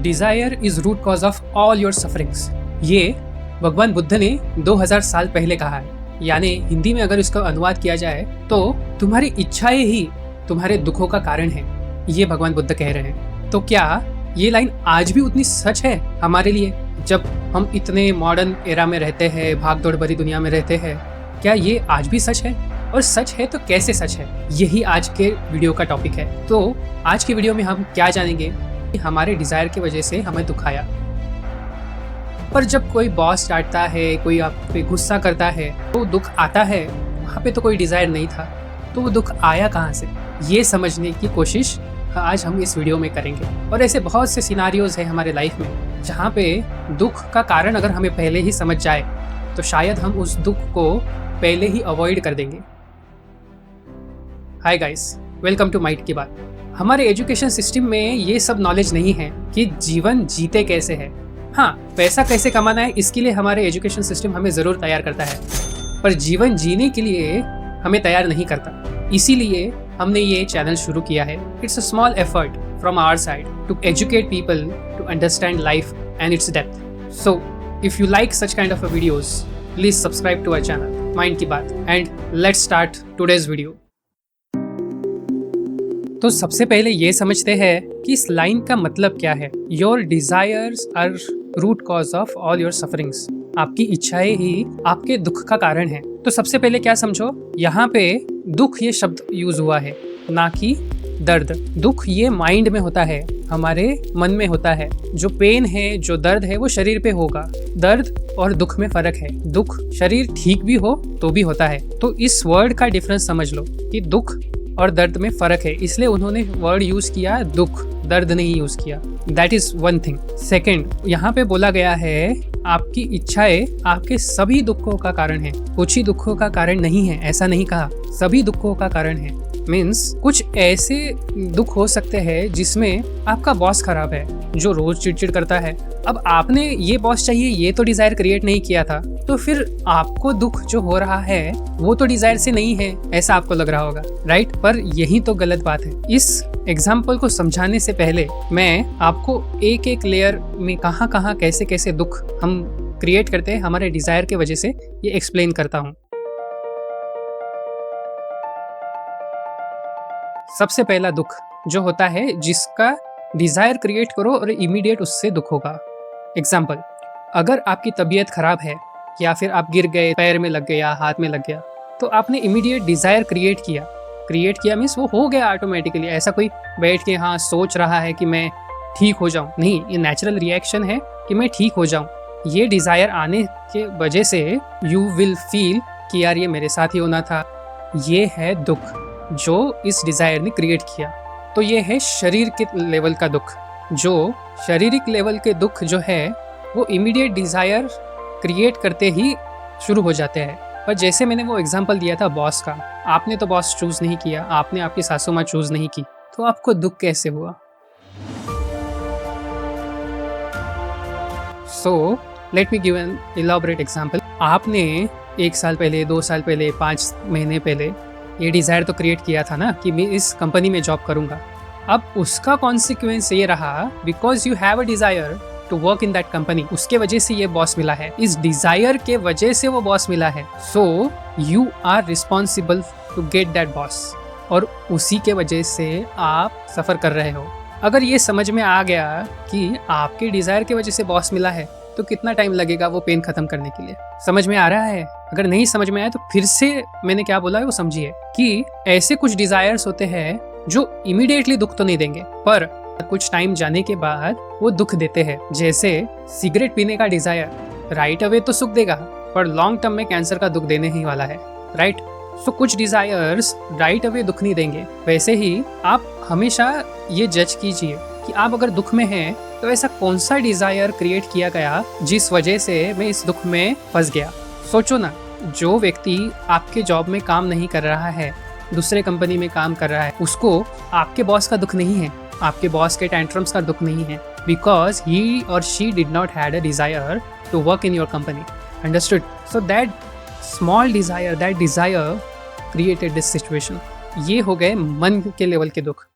Dzire is root cause of all your sufferings. ये भगवान बुद्ध ने 2000 साल पहले कहा है। यानी हिंदी में अगर इसका अनुवाद किया जाए तो तुम्हारी इच्छाएं ही तुम्हारे दुखों का कारण है, ये भगवान बुद्ध कह रहे हैं। तो क्या ये लाइन आज भी उतनी सच है हमारे लिए, जब हम इतने मॉडर्न एरा में रहते हैं, भागदौड़ भरी दुनिया में रहते हैं? क्या ये आज भी सच है? और सच है तो कैसे सच है, यही आज के वीडियो का टॉपिक है। तो आज की वीडियो में हम क्या जानेंगे कि हमारे डिजायर की वजह से हमें दुख आया। पर जब कोई बॉस डांटता है, कोई आप पे गुस्सा करता है तो दुख आता है, वहाँ पे तो कोई डिजायर नहीं था, तो वो दुख आया कहाँ से, ये समझने की कोशिश आज हम इस वीडियो में करेंगे। और ऐसे बहुत से सिनारियोज हैं हमारे लाइफ में जहाँ पे दुख का कारण अगर हमें पहले ही समझ जाए तो शायद हम उस दुख को पहले ही अवॉइड कर देंगे। Hi guys, welcome to mind की बात। हमारे एजुकेशन सिस्टम में ये सब नॉलेज नहीं है कि जीवन जीते कैसे है। हाँ, पैसा कैसे कमाना है इसके लिए हमारे एजुकेशन सिस्टम हमें ज़रूर तैयार करता है, पर जीवन जीने के लिए हमें तैयार नहीं करता। इसीलिए हमने ये चैनल शुरू किया है। It's a small effort from our side to educate people to understand life and its depth. So if you like such kind of videos, please subscribe to our channel mind की बात and let's start today's video. तो सबसे पहले ये समझते हैं कि इस लाइन का मतलब क्या है। Your desires are root cause of all your sufferings. आपकी इच्छाएं ही आपके दुख का कारण है। तो सबसे पहले क्या समझो, यहाँ पे दुख ये शब्द यूज हुआ है, ना कि दर्द। दुख ये माइंड में होता है, हमारे मन में होता है। जो पेन है, जो दर्द है, वो शरीर पे होगा। दर्द और दुख में फर्क है। दुख शरीर ठीक भी हो तो भी होता है। तो इस वर्ड का डिफरेंस समझ लो कि दुख और दर्द में फर्क है, इसलिए उन्होंने वर्ड यूज किया दुख, दर्द नहीं यूज किया। That is one thing. Second, यहाँ पे बोला गया है आपकी इच्छाएं आपके सभी दुखों का कारण है, कुछ ही दुखों का कारण नहीं है, ऐसा नहीं कहा, सभी दुखों का कारण है। मीन्स कुछ ऐसे दुख हो सकते हैं जिसमें आपका बॉस खराब है, जो रोज चिड़चिड़ करता है। अब आपने ये बॉस चाहिए, ये तो डिजायर क्रिएट नहीं किया था, तो फिर आपको दुख जो हो रहा है वो तो डिजायर से नहीं है, ऐसा आपको लग रहा होगा, राइट? पर यही तो गलत बात है। इस एग्जाम्पल को समझाने से पहले मैं आपको एक एक लेयर में कहाँ कहाँ कैसे कैसे दुख हम क्रिएट करते हैं हमारे डिजायर के वजह से, ये एक्सप्लेन करता हूँ। सबसे पहला दुख जो होता है जिसका डिजायर क्रिएट करो और इमीडिएट उससे दुख होगा। एग्जाम्पल, अगर आपकी तबीयत खराब है या फिर आप गिर गए, पैर में लग गया, हाथ में लग गया, तो आपने इमीडिएट डिजायर क्रिएट किया मीन्स वो हो गया ऑटोमेटिकली। ऐसा कोई बैठ के हाँ सोच रहा है कि मैं ठीक हो जाऊं, नहीं, ये नेचुरल रिएक्शन है कि मैं ठीक हो जाऊं। ये डिजायर आने के वजह से यू विल फील कि यार ये मेरे साथ ही होना था। ये है दुख जो इस डिजायर ने क्रिएट किया। तो ये है शरीर के लेवल का दुख। जो शारीरिक लेवल के दुख जो है वो इमीडिएट डिजायर क्रिएट करते ही शुरू हो जाते हैं। पर जैसे मैंने वो एग्जांपल दिया था बॉस का, आपने तो बॉस चूज नहीं किया, आपने आपकी सासू माँ चूज नहीं की, तो आपको दुख कैसे हुआ? So let me give an elaborate example. आपने 1 साल पहले, 2 साल पहले, 5 महीने पहले ये डिजायर तो क्रिएट किया था ना कि मैं इस कंपनी में जॉब करूंगा। अब उसका कॉन्सिक्वेंस ये रहा, because you have a desire to work in that company, उसके वजह से ये बॉस मिला है, इस डिजायर के वजह से वो बॉस मिला है। So you are responsible to get that boss, और उसी के वजह से आप सफर कर रहे हो। अगर ये समझ में आ गया कि आपके डिजायर की वजह से बॉस मिला है, तो कितना टाइम लगेगा वो पेन खत्म करने के लिए? समझ में आ रहा है? अगर नहीं समझ में आया तो फिर से मैंने क्या बोला है वो समझिए कि ऐसे कुछ डिजायर्स होते हैं जो इमीडिएटली दुख तो नहीं देंगे, पर कुछ टाइम जाने के बाद वो दुख देते हैं। जैसे सिगरेट पीने का डिजायर राइट अवे तो सुख देगा, पर लॉन्ग टर्म में कैंसर का दुख देने ही वाला है, राइट? सो कुछ डिजायर्स राइट अवे दुख नहीं देंगे। वैसे ही आप हमेशा ये जज कीजिए कि आप अगर दुख में हैं तो ऐसा कौन सा डिजायर क्रिएट किया गया जिस वजह से मैं इस दुख में फंस गया। सोचो ना, जो व्यक्ति आपके जॉब में काम नहीं कर रहा है, दूसरे कंपनी में काम कर रहा है, उसको आपके बॉस का दुख नहीं है, आपके बॉस के टैंट्रम्स का दुख नहीं है, बिकॉज ही और she did not had a desire to work in your company. Understood? So that small desire, that desire created this situation. ये हो गए मन के लेवल के दुख।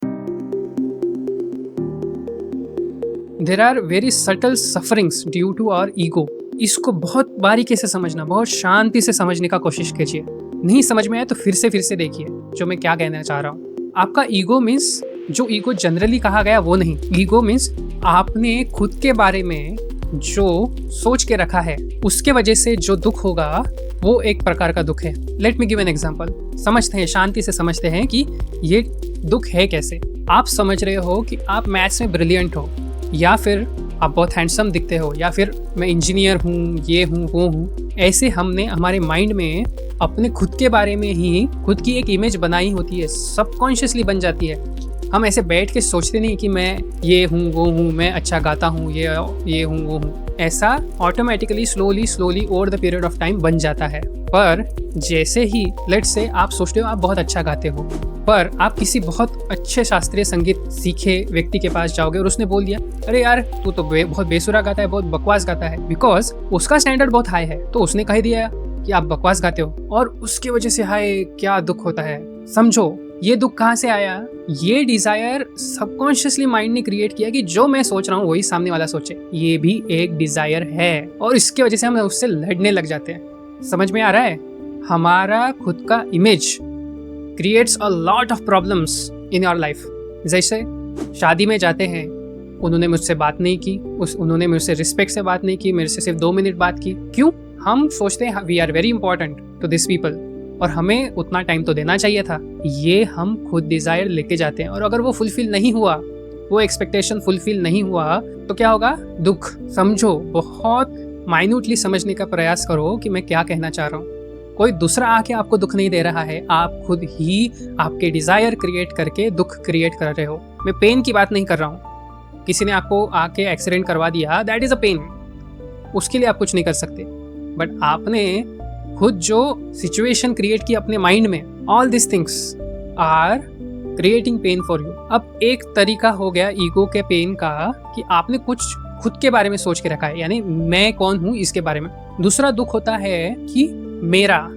There are very subtle sufferings due to our ego. इसको बहुत बारीकी से समझना, बहुत शांति से समझने का कोशिश कीजिए। नहीं समझ में आए तो फिर से देखिए जो मैं क्या कहना चाह रहा हूँ। आपका ईगो मीन्स जो ईगो जनरली कहा गया वो नहीं। ईगो मीन्स आपने खुद के बारे में जो सोच के रखा है उसके वजह से जो दुख होगा वो एक प्रकार का दुख है। Let me give an example. समझते हैं, शांति से समझते हैं कि ये दुख है कैसे। आप समझ रहे हो कि आप मैथ्स में ब्रिलियंट हो, या फिर आप बहुत हैंडसम दिखते हो, या फिर मैं इंजीनियर हूँ, ये हूँ, वो हूँ। ऐसे हमने हमारे माइंड में अपने खुद के बारे में ही खुद की एक इमेज बनाई होती है, सबकॉन्शियसली बन जाती है। हम ऐसे बैठ के सोचते नहीं कि मैं ये हूँ, वो हूँ, मैं अच्छा गाता हूँ, ये हूँ, वो हूँ। ऐसा automatically slowly over the period of time बन जाता है। पर जैसे ही लेट्स से आप सोचते हो आप बहुत अच्छा गाते हो, पर आप किसी बहुत अच्छे शास्त्रीय संगीत सीखे व्यक्ति के पास जाओगे और उसने बोल दिया अरे यार तू तो बहुत बेसुरा गाता है, बहुत बकवास गाता है, बिकॉज उसका स्टैंडर्ड बहुत हाई है, तो उसने कह दिया कि आप बकवास गाते हो, और उसकी वजह से हाय क्या दुख होता है। समझो ये दुख कहाँ से आया। ये डिजायर सबकॉन्शियसली माइंड ने क्रिएट किया कि जो मैं सोच रहा हूँ वही सामने वाला सोचे। ये भी एक डिजायर है, और इसके वजह से हम उससे लड़ने लग जाते हैं। समझ में आ रहा है? हमारा खुद का image creates a lot of problems in our life. जैसे शादी में जाते हैं, उन्होंने मुझसे बात नहीं की, उन्होंने मुझसे रिस्पेक्ट से बात नहीं की, मेरे से सिर्फ 2 मिनट बात की। क्यों? हम सोचते हैं we are very important to this people और हमें उतना टाइम तो देना चाहिए था। ये हम खुद डिजायर लेके जाते हैं, और अगर वो फुलफिल नहीं हुआ, वो एक्सपेक्टेशन फुलफिल नहीं हुआ, तो क्या होगा? दुख। समझो, बहुत माइन्यूटली समझने का प्रयास करो कि मैं क्या कहना चाह रहा हूँ। कोई दूसरा आके आपको दुख नहीं दे रहा है, आप खुद ही आपके डिजायर क्रिएट करके दुख क्रिएट कर रहे हो। मैं पेन की बात नहीं कर रहा हूँ। किसी ने आपको आके एक्सीडेंट करवा दिया, दैट इज अ पेन, उसके लिए आप कुछ नहीं कर सकते। बट आपने खुद जो सिचुएशन क्रिएट की अपने माइंड में, all this things are creating pain for you. अब एक तरीका हो गया ईगो के पेन का कि आपने कुछ खुद के बारे में सोच के रखा है, यानी मैं कौन हूँ इसके बारे में। दूसरा दुख होता है कि मेरा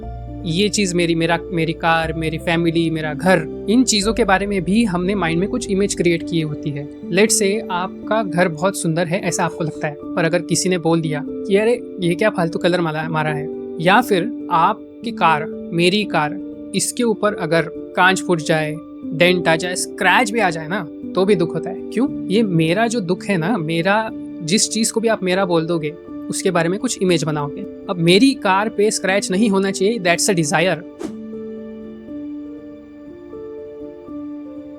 ये चीज़, मेरी कार, मेरी फैमिली, मेरा घर, इन चीज़ों के बारे में भी हमने माइंड में कुछ इमेज क्रिएट की होती है। लेट्स से आपका घर बहुत सुंदर है ऐसा आपको लगता है, पर अगर किसी ने बोल दिया कि अरे ये क्या फालतू कलर मारा है, या फिर आपकी कार, मेरी कार, इसके ऊपर अगर कांच फूट जाए, डेंट आ जाए, स्क्रैच भी आ जाए ना, तो भी दुख होता है। क्यों? ये मेरा जो दुख है ना, मेरा जिस चीज़ को भी आप मेरा बोल दोगे उसके बारे में कुछ इमेज बनाओगे। अब मेरी कार पे स्क्रैच नहीं होना चाहिए, that's a desire,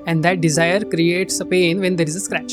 and that desire creates a pain when there is a scratch.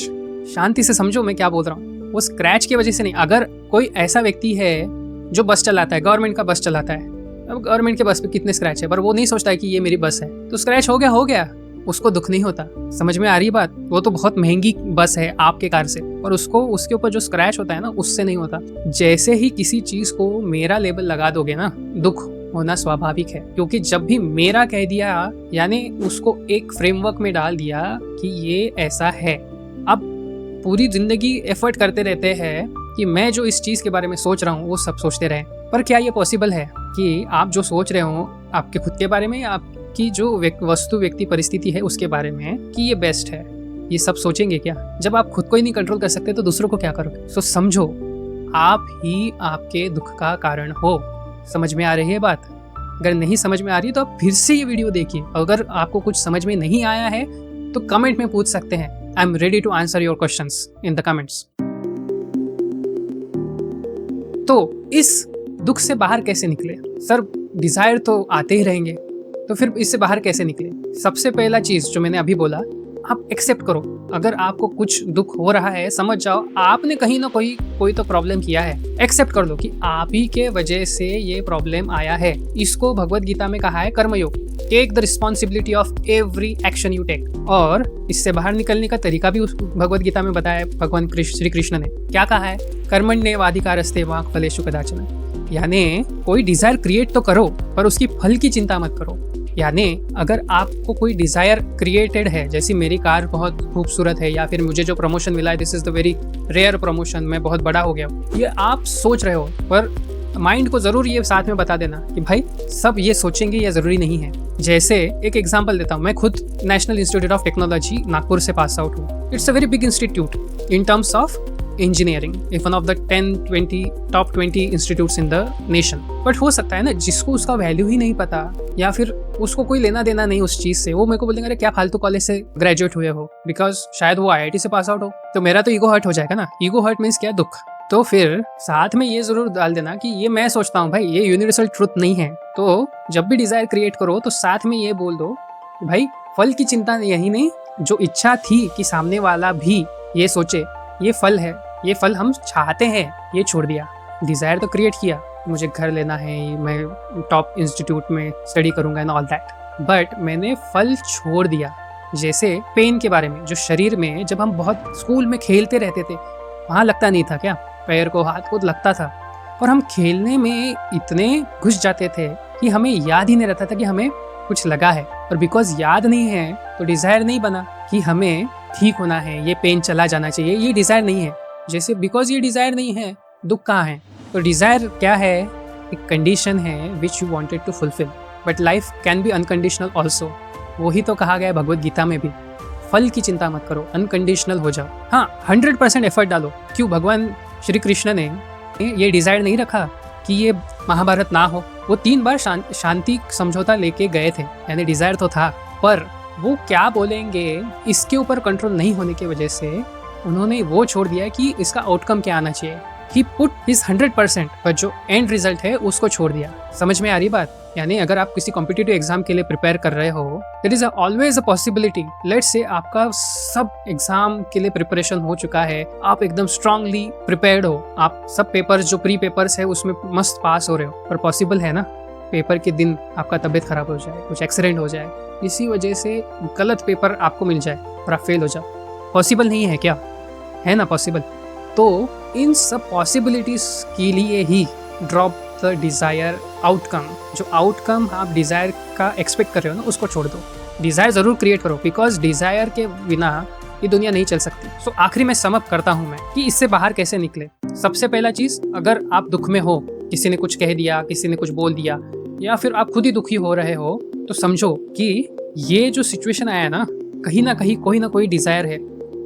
शांति से समझो मैं क्या बोल रहा हूँ। वो स्क्रैच की वजह से नहीं। अगर कोई ऐसा व्यक्ति है जो बस चलाता है, गवर्नमेंट का बस चलाता है, अब गवर्नमेंट के बस पे कितने स्क्रैच है, पर वो नहीं सोचता है कि ये मेरी बस है, तो स्क्रैच हो गया, उसको दुख नहीं होता। समझ में आ रही बात? वो तो बहुत महंगी बस है आपके कार से, और उसको उसके ऊपर जो स्क्रैच होता है ना, उससे नहीं होता। जैसे ही किसी चीज को मेरा लेबल लगा दोगे ना, दुख होना स्वाभाविक है, क्योंकि जब भी मेरा कह दिया, यानी उसको एक फ्रेमवर्क में डाल दिया कि ये ऐसा है। अब पूरी जिंदगी एफर्ट करते रहते हैं कि मैं जो इस चीज के बारे में सोच रहा हूँ वो सब सोचते रहें, पर क्या ये पॉसिबल है कि आप जो सोच रहे हो आपके खुद के बारे में, आपकी जो वस्तु, व्यक्ति, परिस्थिति है उसके बारे में, कि ये बेस्ट है, ये सब सोचेंगे क्या? जब आप खुद को ही नहीं कंट्रोल कर सकते तो दूसरों को क्या करोगे? सो समझो, आप ही आपके दुख का कारण हो। समझ में आ रही है बात? अगर नहीं समझ में आ रही तो आप फिर से ये वीडियो देखिए। अगर आपको कुछ समझ में नहीं आया है तो कमेंट में पूछ सकते हैं। I am ready to answer your questions in the comments. तो इस दुख से बाहर कैसे निकले? सर डिजायर तो आते ही रहेंगे, तो फिर इससे बाहर कैसे निकले? सबसे पहला चीज जो मैंने अभी बोला, आप एक्सेप्ट करो। अगर आपको कुछ दुख हो रहा है, समझ जाओ आपने कहीं ना कोई तो प्रॉब्लम किया है। एक्सेप्ट कर लो कि आप ही के वजह से ये प्रॉब्लम आया है। इसको भगवत गीता में कहा है कर्मयोग। Take the responsibility of every action you take. और इससे बाहर निकलने का तरीका भी उस भगवत गीता में बताया भगवान श्री कृष्ण ने। क्या कहा है? कर्मण्येवाधिकारस्ते मा फलेषु कदाचन। यानी कोई डिजायर क्रिएट तो करो, पर उसकी फल की चिंता मत करो। यानी अगर आपको कोई डिजायर क्रिएटेड है, जैसे मेरी कार बहुत खूबसूरत है, या फिर मुझे जो प्रमोशन मिला है, this is the very rare promotion, मैं बहुत बड़ा हो गया हूँ, ये आप सोच रहे हो, पर माइंड को ज़रूर ये साथ में बता देना कि भाई सब ये सोचेंगे या ज़रूरी नहीं है। जैसे एक एग्जांपल देता हूँ, मैं खुद national institute of technology Nagpur से पास आउट हूँ। It's a very big institute in terms of engineering, if one of the 10-20 top 20 institutes in the nation. But हो सकता है ना जिसको उसका वैल्यू ही नहीं पता या फिर उसको कोई लेना देना नहीं उस चीज़ से, वो मेरे को बोलेंगे अरे क्या फालतू कॉलेज से ग्रेजुएट हुए हो, बिकॉज शायद वो IIT से पास आउट हो। तो मेरा तो ईगो हर्ट हो जाएगा ना। ईगो हर्ट मीन्स क्या, दुख। तो फिर साथ में ये जरूर डाल देना कि ये मैं सोचता हूँ भाई, ये यूनिवर्सल ट्रुथ नहीं है। तो जब भी डिजायर क्रिएट करो तो साथ में ये बोल दो कि भाई फल की चिंता यही नहीं, जो इच्छा थी कि सामने वाला भी ये सोचे ये फल है, ये फल हम चाहते हैं, ये छोड़ दिया। डिजायर तो क्रिएट किया, मुझे घर लेना है, मैं टॉप इंस्टीट्यूट में स्टडी करूंगा एंड ऑल दैट, बट मैंने फल छोड़ दिया। जैसे पेन के बारे में, जो शरीर में जब हम बहुत स्कूल में खेलते रहते थे वहाँ लगता नहीं था क्या, पैर को हाथ को लगता था, और हम खेलने में इतने घुस जाते थे कि हमें याद ही नहीं रहता था कि हमें कुछ लगा है। और बिकॉज याद नहीं है तो डिजायर नहीं बना कि हमें ठीक होना है, ये पेन चला जाना चाहिए, ये डिजायर नहीं है। जैसे बिकॉज ये डिजायर नहीं है, दुख कहाँ है? तो डिजायर क्या है? एक कंडीशन है which you wanted to fulfil, but life can be unconditional also. वही तो कहा गया है भगवद गीता में भी, फल की चिंता मत करो, अनकंडीशनल हो जाओ। हाँ, 100% एफर्ट डालो। क्यों भगवान श्री कृष्ण ने ये डिजायर नहीं रखा कि ये महाभारत ना हो? वो 3 बार शांति समझौता लेके गए थे, यानी डिजायर तो था, पर वो क्या बोलेंगे इसके ऊपर कंट्रोल नहीं होने की वजह से उन्होंने वो छोड़ दिया कि इसका आउटकम क्या आना चाहिए। ही पुट हिज 100%, पर जो एंड रिजल्ट है उसको छोड़ दिया। समझ में आ रही बात? यानी अगर आप किसी कॉम्पिटिटिव एग्जाम के लिए प्रिपेयर कर रहे हो, there is always a possibility, let's say आपका सब एग्जाम के लिए प्रिपरेशन हो चुका है, आप एकदम स्ट्रांगली प्रिपेयर्ड हो, आप सब पेपर्स जो प्री पेपर्स है उसमें मस्त पास हो रहे हो, पर पॉसिबल है ना पेपर के दिन आपका तबीयत खराब हो जाए, कुछ एक्सीडेंट हो जाए, इसी वजह से गलत पेपर आपको मिल जाए और आप फेल हो जाओ। पॉसिबल नहीं है क्या? है ना पॉसिबल। तो इन सब पॉसिबिलिटीज के लिए ही ड्रॉप द डिजायर आउटकम। जो आउटकम आप डिजायर का एक्सपेक्ट कर रहे हो ना, उसको छोड़ दो। डिजायर जरूर क्रिएट करो, बिकॉज डिजायर के बिना ये दुनिया नहीं चल सकती। सो आखिरी में सम अप करता हूँ मैं कि इससे बाहर कैसे निकले। सबसे पहला चीज, अगर आप दुख में हो, किसी ने कुछ कह दिया, किसी ने कुछ बोल दिया, या फिर आप खुद ही दुखी हो रहे हो, तो समझो कि ये जो सिचुएशन आया ना कहीं कोई ना कोई डिजायर है,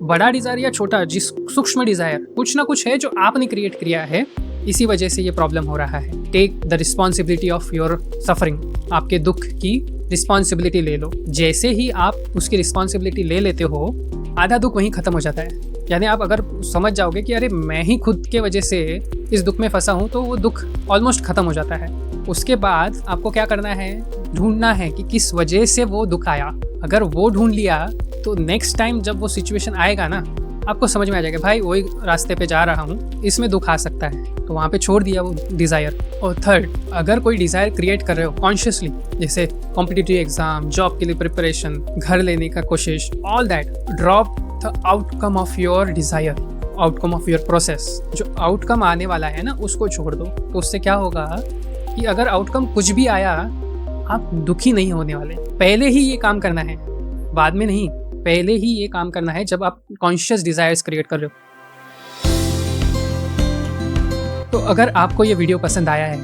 बड़ा डिजायर या छोटा, जिस सूक्ष्म डिजायर, कुछ ना कुछ है जो आपने क्रिएट किया है, इसी वजह से ये प्रॉब्लम हो रहा है। Take the responsibility of your suffering. आपके दुख की रिस्पॉन्सिबिलिटी ले लो। जैसे ही आप उसकी रिस्पॉन्सिबिलिटी ले लेते हो, आधा दुख वहीं खत्म हो जाता है। यानी आप अगर समझ जाओगे कि अरे मैं ही खुद के वजह से इस दुख में फंसा हूँ, तो वो दुख ऑलमोस्ट खत्म हो जाता है। उसके बाद आपको क्या करना है? ढूंढना है कि किस वजह से वो दुख आया। अगर वो ढूंढ लिया तो नेक्स्ट टाइम जब वो सिचुएशन आएगा ना, आपको समझ में आ जाएगा भाई वही रास्ते पे जा रहा हूँ, इसमें दुख आ सकता है, तो वहाँ पे छोड़ दिया वो डिज़ायर। और थर्ड, अगर कोई डिज़ायर क्रिएट कर रहे हो कॉन्शियसली, जैसे कॉम्पिटिटिव एग्जाम, जॉब के लिए प्रिपरेशन, घर लेने का कोशिश, all that, drop the outcome of your desire, outcome of your process. जो आउटकम आने वाला है ना, उसको छोड़ दो। तो उससे क्या होगा कि अगर आउटकम कुछ भी आया, आप दुखी नहीं होने वाले। पहले ही ये काम करना है, बाद में नहीं। पहले ही ये काम करना है जब आप कॉन्शियस डिजायर्स क्रिएट कर रहे हो। तो अगर आपको ये वीडियो पसंद आया है,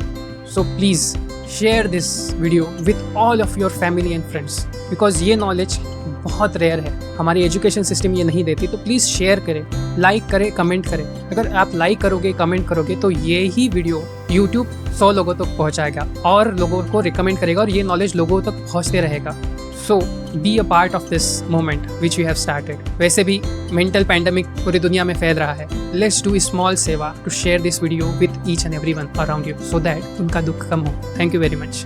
so please share this video with all of your family and friends, because ये नॉलेज बहुत रेयर है, हमारी एजुकेशन सिस्टम ये नहीं देती। तो प्लीज़ शेयर करें, लाइक करें, कमेंट करें। अगर आप लाइक करोगे, कमेंट करोगे, तो ये ही वीडियो यूट्यूब 100 लोगों तक पहुंचाएगा और लोगों को रिकमेंड करेगा, और ये नॉलेज लोगों तक पहुंचते रहेगा। So be a part of this moment which you have started. वैसे भी मेंटल पैंडेमिक पूरी दुनिया में फैल रहा है। लेट्स डू स्मॉल सेवा to share this video with each and everyone around you, so that उनका दुख कम हो। Thank you very much.